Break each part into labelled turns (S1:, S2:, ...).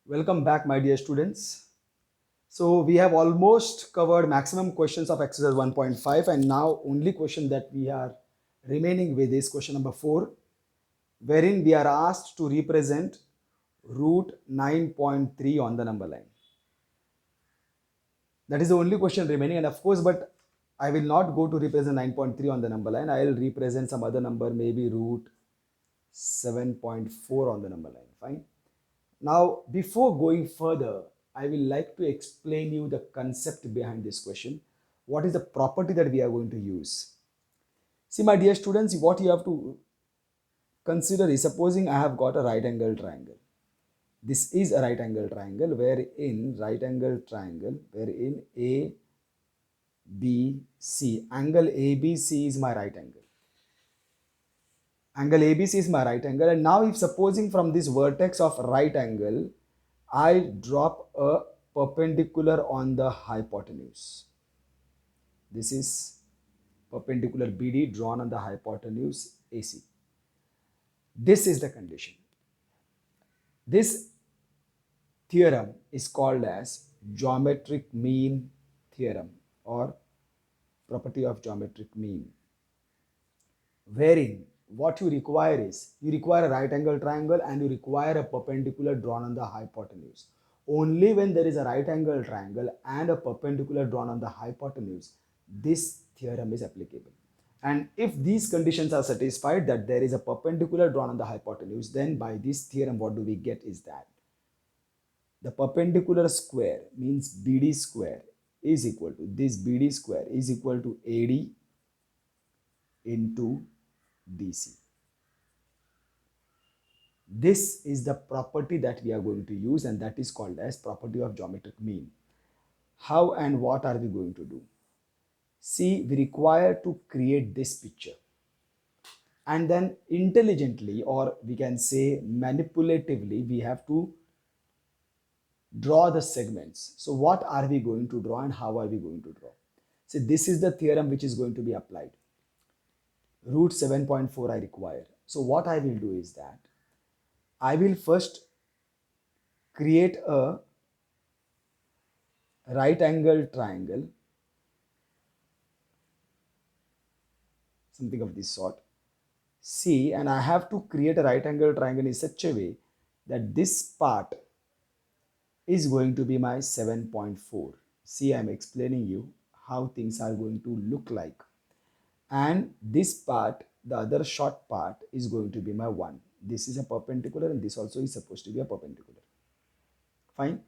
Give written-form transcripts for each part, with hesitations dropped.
S1: Welcome back, my dear students. So we have almost covered maximum questions of exercise 1.5, and now only question that we are remaining with is question number 4, wherein we are asked to represent root 9.3 on the number line. That is the only question remaining, and of course, but I will not go to represent 9.3 on the number line. I will represent some other number, maybe root 7.4 on the number line. Fine. Now, before going further, I will like to explain you the concept behind this question. What is the property that we are going to use? See, my dear students, what you have to consider is, supposing I have got a right angle triangle. This is a right angle triangle wherein A, B, C. Angle ABC is my right angle. Angle ABC is my right angle. And now if supposing from this vertex of right angle, I drop a perpendicular on the hypotenuse. This is perpendicular BD drawn on the hypotenuse AC. This is the condition. This theorem is called as geometric mean theorem or property of geometric mean, wherein what you require is, you require a right angle triangle and you require a perpendicular drawn on the hypotenuse. Only when there is a right angle triangle and a perpendicular drawn on the hypotenuse, this theorem is applicable. And if these conditions are satisfied, that there is a perpendicular drawn on the hypotenuse, then by this theorem what do we get is that the perpendicular square means BD square is equal to, this BD square is equal to AD into DC. This is the property that we are going to use, and that is called as property of geometric mean. How and what are we going to do? See, we require to create this picture, and then intelligently, or we can say manipulatively, we have to draw the segments. So what are we going to draw and how are we going to draw? See, this is the theorem which is going to be applied. Root 7.4 I require. So what I will do is that I will first create a right angle triangle, something of this sort. See, and I have to create a right angle triangle in such a way that this part is going to be my 7.4. See, I'm explaining you how things are going to look like. And this part, the other short part, is going to be my 1. This is a perpendicular and this also is supposed to be a perpendicular. Fine.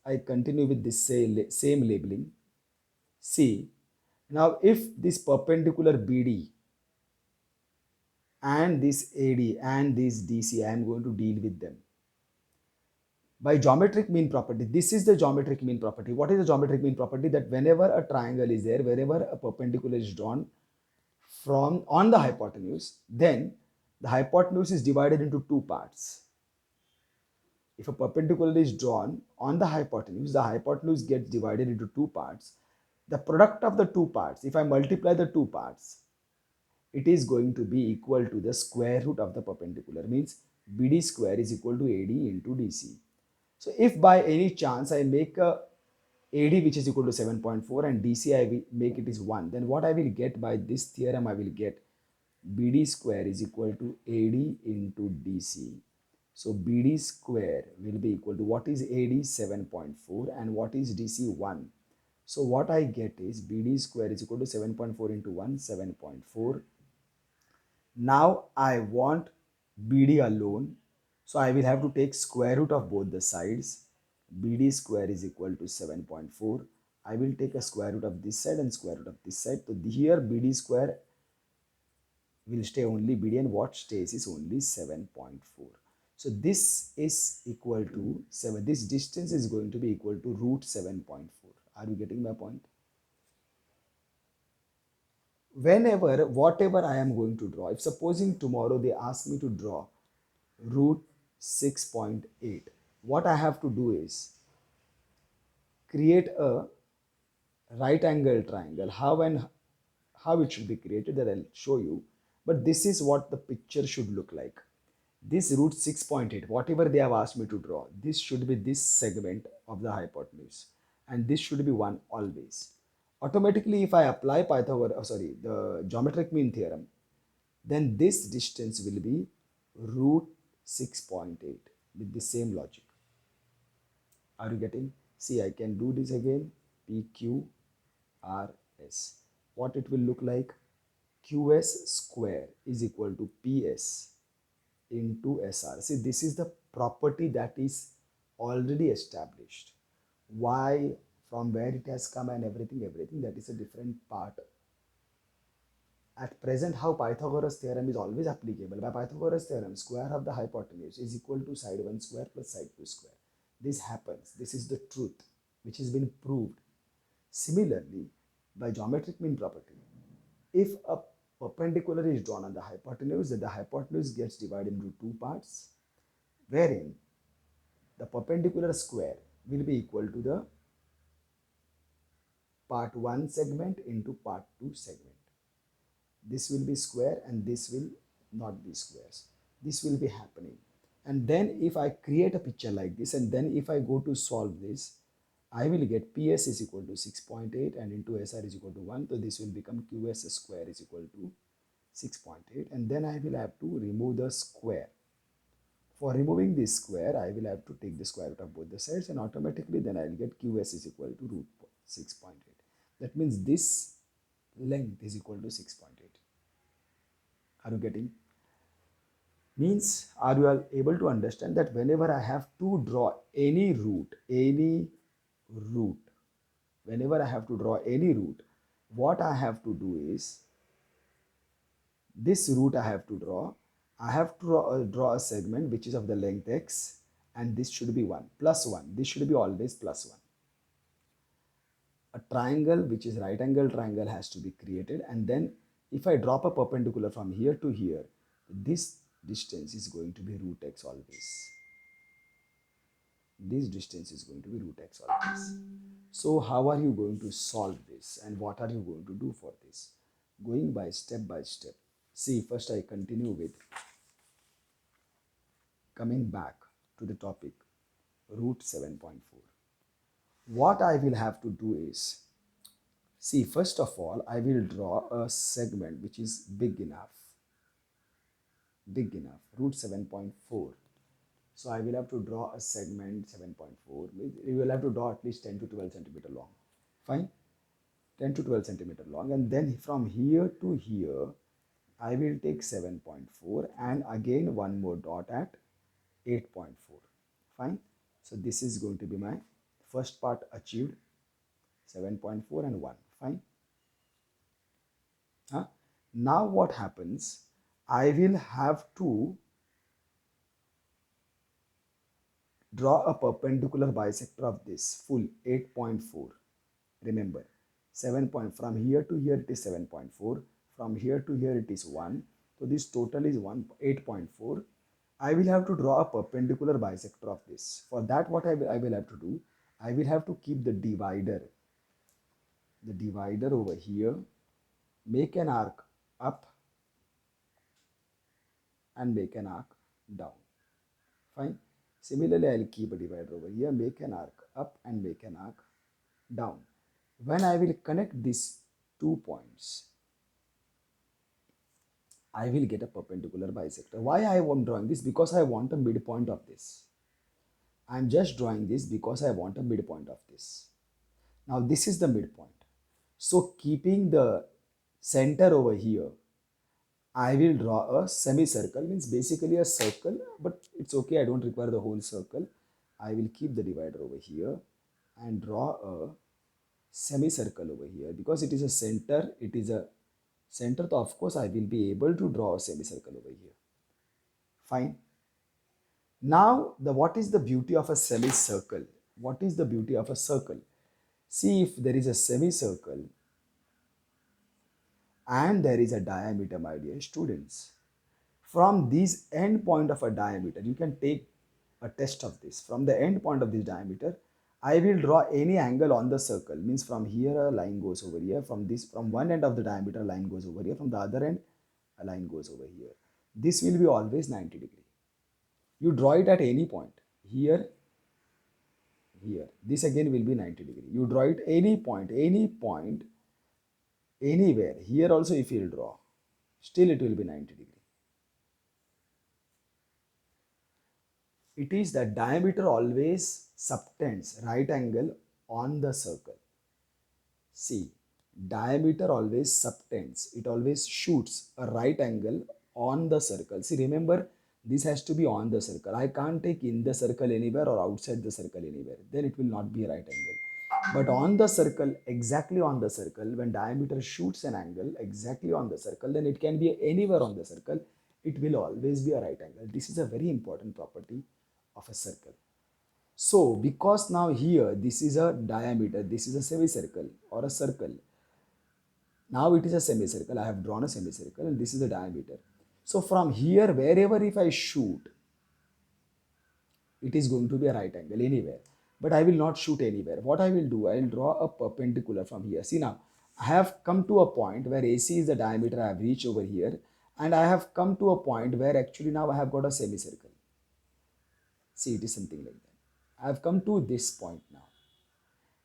S1: I continue with this same labeling. See, now if this perpendicular BD and this AD and this DC, I am going to deal with them by geometric mean property. This is the geometric mean property. What is the geometric mean property? That whenever a triangle is there, wherever a perpendicular is drawn from on the hypotenuse, then the hypotenuse is divided into two parts. If a perpendicular is drawn on the hypotenuse gets divided into two parts. The product of the two parts, if I multiply the two parts, it is going to be equal to the square root of the perpendicular, means BD square is equal to AD into DC. So if by any chance I make a AD which is equal to 7.4 and DC I will make it is 1, then what I will get by this theorem, I will get BD square is equal to AD into DC. So BD square will be equal to, what is AD? 7.4, and what is DC? 1. So what I get is BD square is equal to 7.4 into 1, 7.4. Now I want BD alone. So I will have to take square root of both the sides. BD square is equal to 7.4. I will take a square root of this side and square root of this side. So here BD square will stay only BD, and what stays is only 7.4. So this is equal to 7. This distance is going to be equal to root 7.4. Are you getting my point? Whenever, whatever I am going to draw, if supposing tomorrow they ask me to draw root 6.8, what I have to do is create a right angle triangle. How it should be created, that I'll show you. But this is what the picture should look like. This root 6.8, whatever they have asked me to draw, this should be this segment of the hypotenuse. And this should be 1 always. Automatically, if I apply the geometric mean theorem, then this distance will be root 6.8 with the same logic. Are you getting? See, I can do this again. PQRS. What it will look like? QS square is equal to PS into SR. See, this is the property that is already established. Why, from where it has come and everything, that is a different part. At present, how Pythagoras theorem is always applicable. By Pythagoras theorem, square of the hypotenuse is equal to side 1 square plus side 2 square. This happens. This is the truth which has been proved. Similarly, by geometric mean property, if a perpendicular is drawn on the hypotenuse, then the hypotenuse gets divided into two parts, wherein the perpendicular square will be equal to the part 1 segment into part 2 segment. This will be square and this will not be squares. This will be happening. And then if I create a picture like this, and then if I go to solve this, I will get PS is equal to 6.8 and into SR is equal to 1. So this will become QS square is equal to 6.8. And then I will have to remove the square. For removing this square, I will have to take the square root of both the sides, and automatically then I will get QS is equal to root 6.8. That means this length is equal to 6.8. Are you getting? Means, are you all able to understand that whenever I have to draw any root, whenever I have to draw any root, what I have to do is, this root I have to draw, draw a segment which is of the length x, and this should be 1, plus 1. This should be always plus 1. A triangle which is right angle triangle has to be created, and then if I drop a perpendicular from here to here, this distance is going to be root x always. This distance is going to be root x always. So how are you going to solve this, and what are you going to do for this? Going by step. See, first I continue with coming back to the topic root 7.4. What I will have to do is, see, first of all, I will draw a segment which is big enough, root 7.4. So I will have to draw a segment 7.4. You will have to draw at least 10 to 12 centimeter long. Fine? 10 to 12 centimeter long. And then from here to here, I will take 7.4 and again one more dot at 8.4. Fine? So this is going to be my first part achieved. 7.4 and 1. Fine? Now what happens? I will have to draw a perpendicular bisector of this full 8.4. Remember, 7 point, from here to here it is 7.4. From here to here it is 1. So this total is 8.4. I will have to draw a perpendicular bisector of this. For that, what I will have to do, I will have to keep the divider over here, make an arc up and make an arc down. Fine. Similarly, I will keep a divider over here, make an arc up and make an arc down. When I will connect these 2 points, I will get a perpendicular bisector. Why I am drawing this? Because I want a midpoint of this. I am just drawing this because I want a midpoint of this. Now this is the midpoint. So keeping the center over here, I will draw a semicircle, means basically a circle, but it's okay, I don't require the whole circle. I will keep the divider over here and draw a semicircle over here. Because it is a center, so of course I will be able to draw a semicircle over here. Fine. Now, what is the beauty of a semicircle? What is the beauty of a circle? See, if there is a semicircle and there is a diameter, my dear students, from this end point of a diameter, you can take a test of this. From the end point of this diameter, I will draw any angle on the circle. Means from here a line goes over here, from one end of the diameter a line goes over here, from the other end a line goes over here. This will be always 90 degree. You draw it at any point. Here, here. This again will be 90 degree. You draw it any point, anywhere. Here also if you draw, still it will be 90 degree. It is the diameter always subtends right angle on the circle. See, diameter always subtends. It always shoots a right angle on the circle. See, remember, this has to be on the circle. I can't take in the circle anywhere or outside the circle anywhere. Then it will not be a right angle. But on the circle, exactly on the circle, when diameter shoots an angle exactly on the circle, then it can be anywhere on the circle. It will always be a right angle. This is a very important property of a circle. So, because now here this is a diameter, this is a semicircle or a circle. Now it is a semicircle. I have drawn a semicircle and this is the diameter. So, from here, wherever if I shoot, it is going to be a right angle anywhere. But I will not shoot anywhere. What I will do, I will draw a perpendicular from here. See now, I have come to a point where AC is the diameter I have reached over here. And I have come to a point where actually now I have got a semicircle. See, it is something like that. I have come to this point now.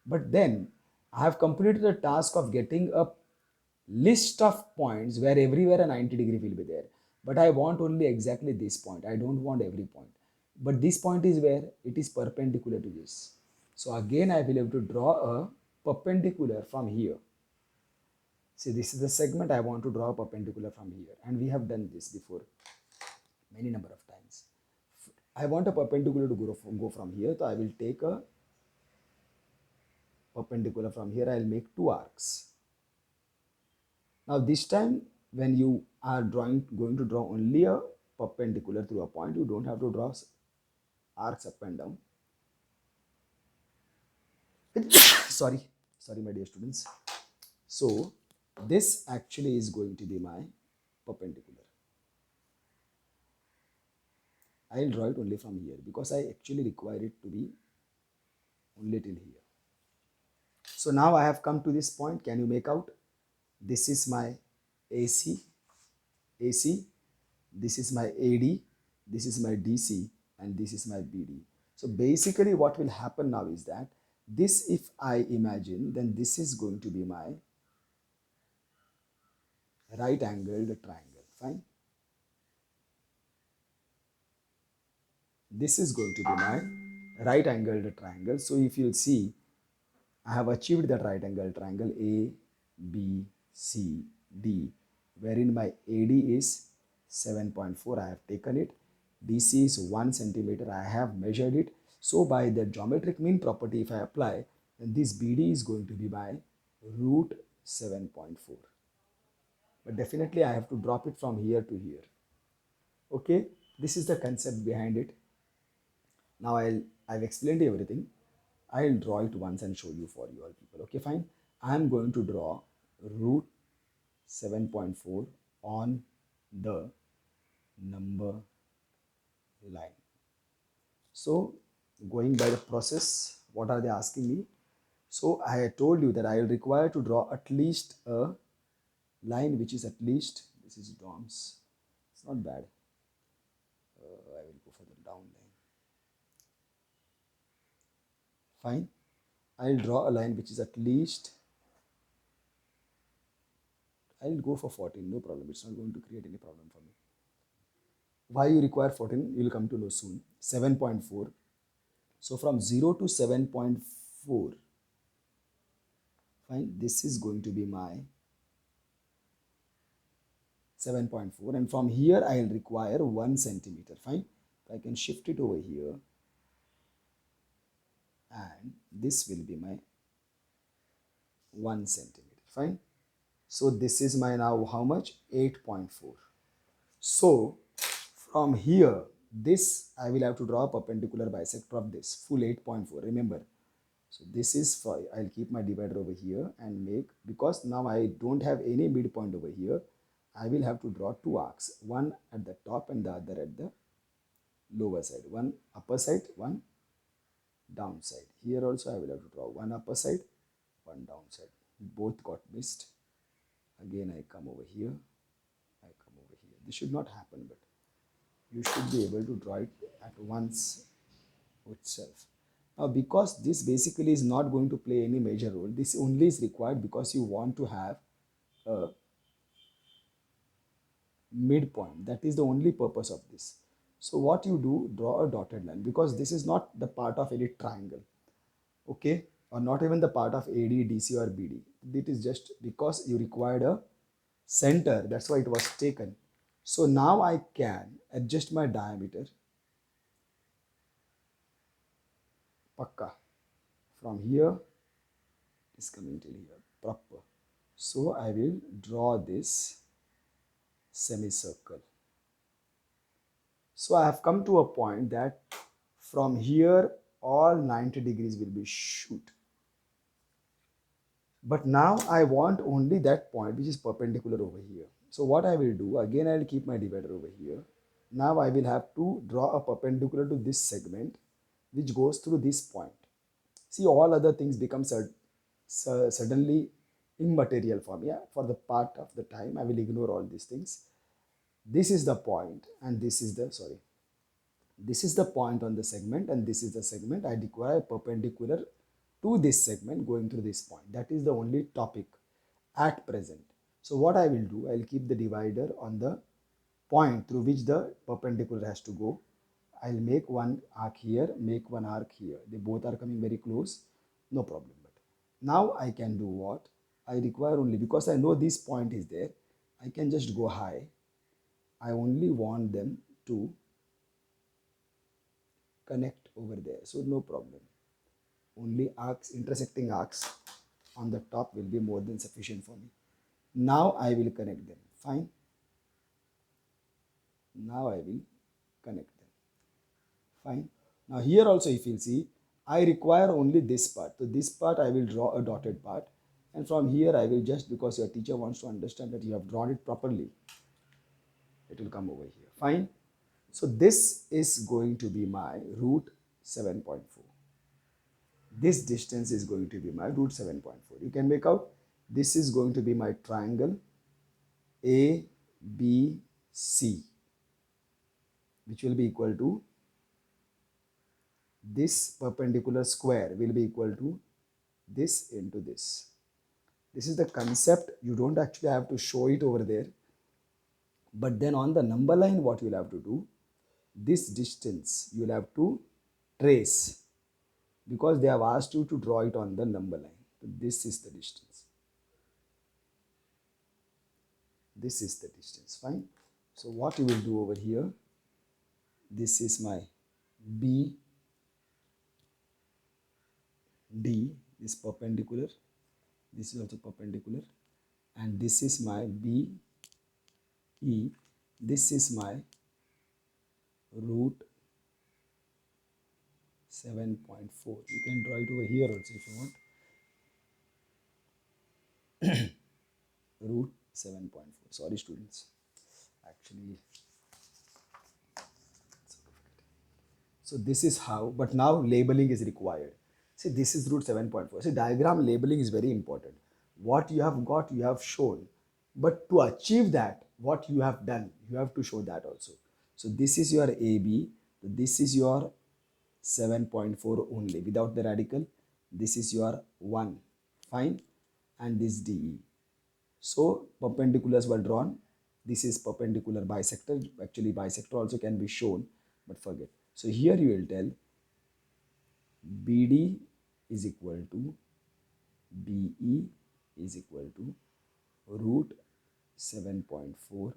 S1: But then I have completed the task of getting a list of points where everywhere a 90 degree will be there. But I want only exactly this point. I don't want every point. But this point is where it is perpendicular to this. So again I will have to draw a perpendicular from here. See, this is the segment I want to draw a perpendicular from here. And we have done this before many number of times. I want a perpendicular to go from here. So I will take a perpendicular from here. I will make two arcs. Now this time when you are going to draw only a perpendicular through a point, you don't have to draw arcs up and down. sorry my dear students. So this actually is going to be my perpendicular. I'll draw it only from here because I actually require it to be only till here. So now I have come to this point. Can you make out? This is my AC, this is my AD, this is my DC, and this is my BD. So basically what will happen now is that this, if I imagine, then this is going to be my right angled triangle. Fine. This is going to be my right angled triangle. So if you'll see, I have achieved that right angled triangle A, B, C, D, wherein my AD is 7.4. I have taken it. DC is 1 centimeter. I have measured it. So by the geometric mean property, if I apply, then this BD is going to be by root 7.4. But definitely I have to drop it from here to here. Okay, this is the concept behind it. Now I've explained everything. I'll draw it once and show you for you all people. Okay, fine. I'm going to draw root 7.4 on the number line. So going by the process, what are they asking me? So I told you that I will require to draw at least a line which is at least, this is DOMS. It's not bad. I will go for the down line. Fine. I'll draw a line which is at least, I'll go for 14, no problem. It's not going to create any problem for me. Why you require 14, you'll come to know soon. 7.4. So from 0 to 7.4, fine, this is going to be my 7.4. And from here, I'll require 1 centimeter. Fine. I can shift it over here. And this will be my 1 centimeter. Fine. So this is my now how much? 8.4. So from here, this I will have to draw a perpendicular bisector of this full 8.4. Remember. So this is for, I'll keep my divider over here and make, because now I don't have any midpoint over here, I will have to draw two arcs, one at the top and the other at the lower side, one upper side, one down side. Here also I will have to draw one upper side, one down side. Both got missed. Again I come over here, I come over here. This should not happen, but you should be able to draw it at once itself. Now, because this basically is not going to play any major role, this only is required because you want to have a midpoint. That is the only purpose of this. So what you do, draw a dotted line, because this is not the part of any triangle, okay, or not even the part of AD, DC or BD. It is just because you required a center, that's why it was taken. So now I can adjust my diameter, pakka, from here is coming till here, proper. So I will draw this semicircle. So I have come to a point that from here all 90 degrees will be shoot. But now I want only that point which is perpendicular over here. So what I will do, again I will keep my divider over here. Now I will have to draw a perpendicular to this segment which goes through this point. See, all other things become suddenly immaterial for me. Yeah? For the part of the time, I will ignore all these things. This is the point and this is the, sorry, this is the point on the segment and this is the segment. I require a perpendicular to this segment going through this point. That is the only topic at present. So what I will do, I will keep the divider on the point through which the perpendicular has to go. I'll make one arc here, make one arc here. They both are coming very close, no problem. But now I can do what? I require only, because I know this point is there, I can just go high. I only want them to connect over there, so no problem. Only arcs, intersecting arcs on the top will be more than sufficient for me. Now I will connect them. Fine. Now I will connect them. Fine. Now here also if you'll see, I require only this part. So this part I will draw a dotted part. And from here I will just, because your teacher wants to understand that you have drawn it properly, it will come over here. Fine. So this is going to be my root 7.4. This distance is going to be my root 7.4. You can make out this is going to be my triangle ABC, which will be equal to this perpendicular square will be equal to this into this. This is the concept. You don't actually have to show it over there. But then on the number line, what you'll have to do, this distance you'll have to trace, because they have asked you to draw it on the number line. So this is the distance. This is the distance. Fine. So what you will do over here, this is my B D, this perpendicular, this is also perpendicular, and this is my B E, this is my root 7.4. You can draw it over here also if you want. Root 7.4. Sorry students, actually. So this is how, but now labeling is required. See, this is root 7.4. See, diagram labeling is very important. What you have got, you have shown. But to achieve that, what you have done, you have to show that also. So this is your AB. This is your 7.4 only without the radical. This is your 1. Fine. And this DE. So perpendiculars were drawn. This is perpendicular bisector. Actually, bisector also can be shown, but forget. So here you will tell BD is equal to BE is equal to root 7.4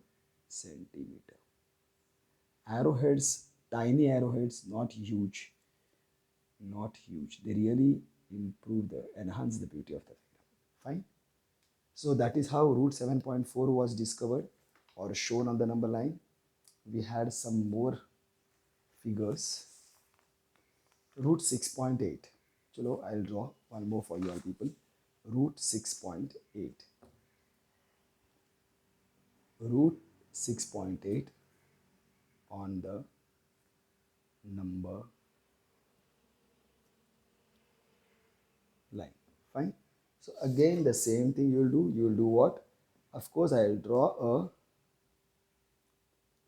S1: centimeter. Arrowheads, tiny arrowheads, not huge, not huge. They really enhance the beauty of the figure. Fine. So that is how root 7.4 was discovered or shown on the number line. We had some more figures. Root 6.8. Chalo, I'll draw one more for you all people. Root 6.8. Root 6.8 on the number line. Fine. So again the same thing you'll do. You'll do what? Of course I'll draw a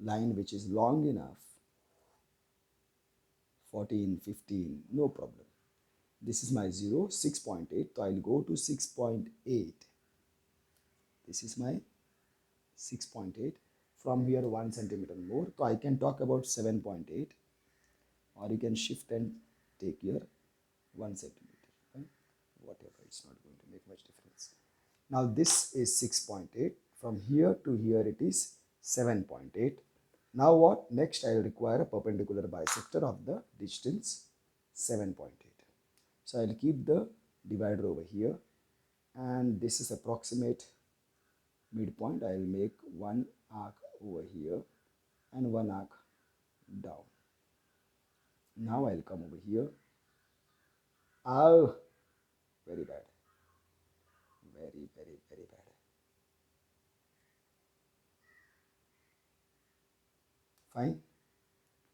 S1: line which is long enough, 14, 15, no problem. This is my 0, 6.8, so I'll go to 6.8. This is my 6.8. From here 1 centimeter more, so I can talk about 7.8, or you can shift and take here 1 centimeter, right? Whatever, it's not going to make much difference. Now this is 6.8. From here to here it is 7.8. Now what? Next I will require a perpendicular bisector of the distance 7.8. So I will keep the divider over here, and this is approximate midpoint. I will make one arc over here and one arc down. Now I'll come over here. Oh, very bad. Very, very, very bad. Fine.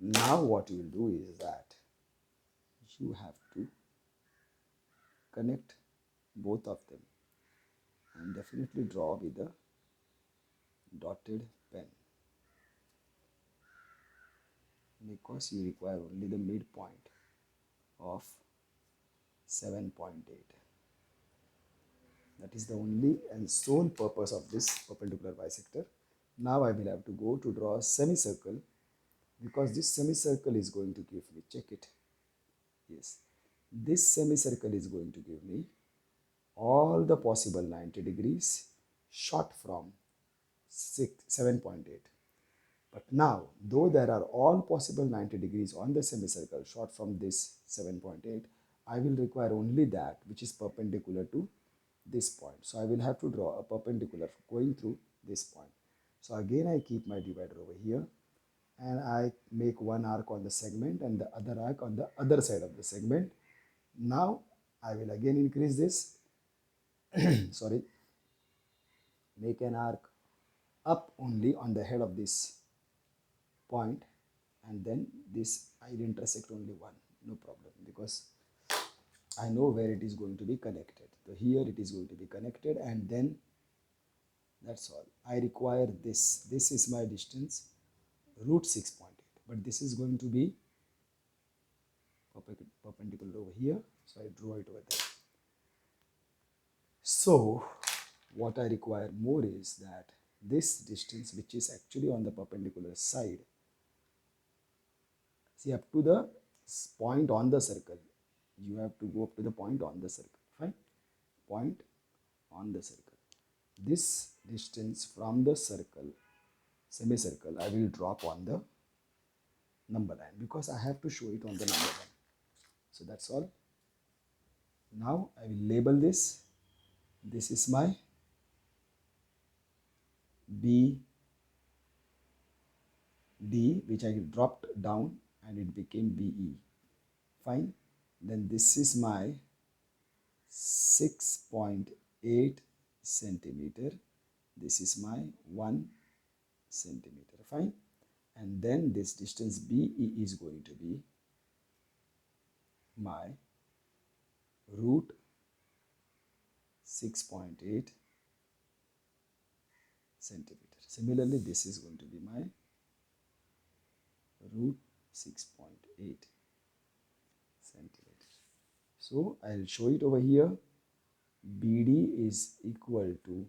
S1: Now what you will do is that you have to connect both of them and definitely draw with a dotted pen, because you require only the midpoint of 7.8. That is the only and sole purpose of this perpendicular bisector. Now I will have to go to draw a semicircle, because this semicircle is going to give me, check it, yes, this semicircle is going to give me all the possible 90 degrees shot from 7.8. But now, though there are all possible 90 degrees on the semicircle shot from this 7.8, I will require only that which is perpendicular to this point. So I will have to draw a perpendicular going through this point. So again I keep my divider over here, and I make one arc on the segment and the other arc on the other side of the segment. Now I will again increase this, sorry, make an arc up only on the head of this point, and then this I will intersect only one, no problem, because I know where it is going to be connected. So here it is going to be connected, and then that's all. I require this. This is my distance, root 6.8, but this is going to be perpendicular over here, so I draw it over there. So what I require more is that this distance, which is actually on the perpendicular side, see, up to the point on the circle, you have to go up to the point on the circle, fine, point on the circle. This distance from the circle, semicircle, I will drop on the number line, because I have to show it on the number line. So that's all. Now I will label this. This is my BD, which I dropped down and it became BE. Fine. Then this is my 6.8 centimeter. This is my 1 centimeter. Fine. And then this distance BE is going to be my root 6.8 centimeter. Similarly, this is going to be my root 6.8 centimeter. So I'll show it over here. BD is equal to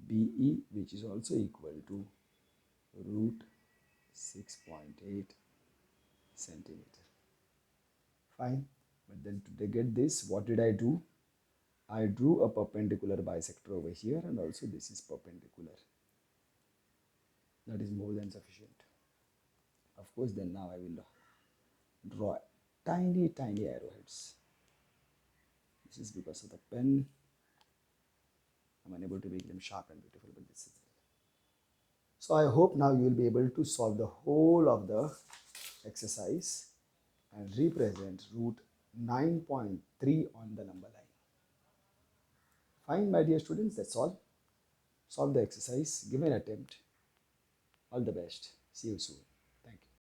S1: BE, which is also equal to root 6.8 centimeter. Fine. But then to get this, what did I do? I drew a perpendicular bisector over here, and also this is perpendicular. That is more than sufficient. Of course, then now I will draw tiny arrowheads. This is because of the pen. I'm unable to make them sharp and beautiful, but this is it. So I hope now you will be able to solve the whole of the exercise and represent root 9.3 on the number line. Fine, my dear students, that's all. Solve the exercise, give an attempt. All the best. See you soon.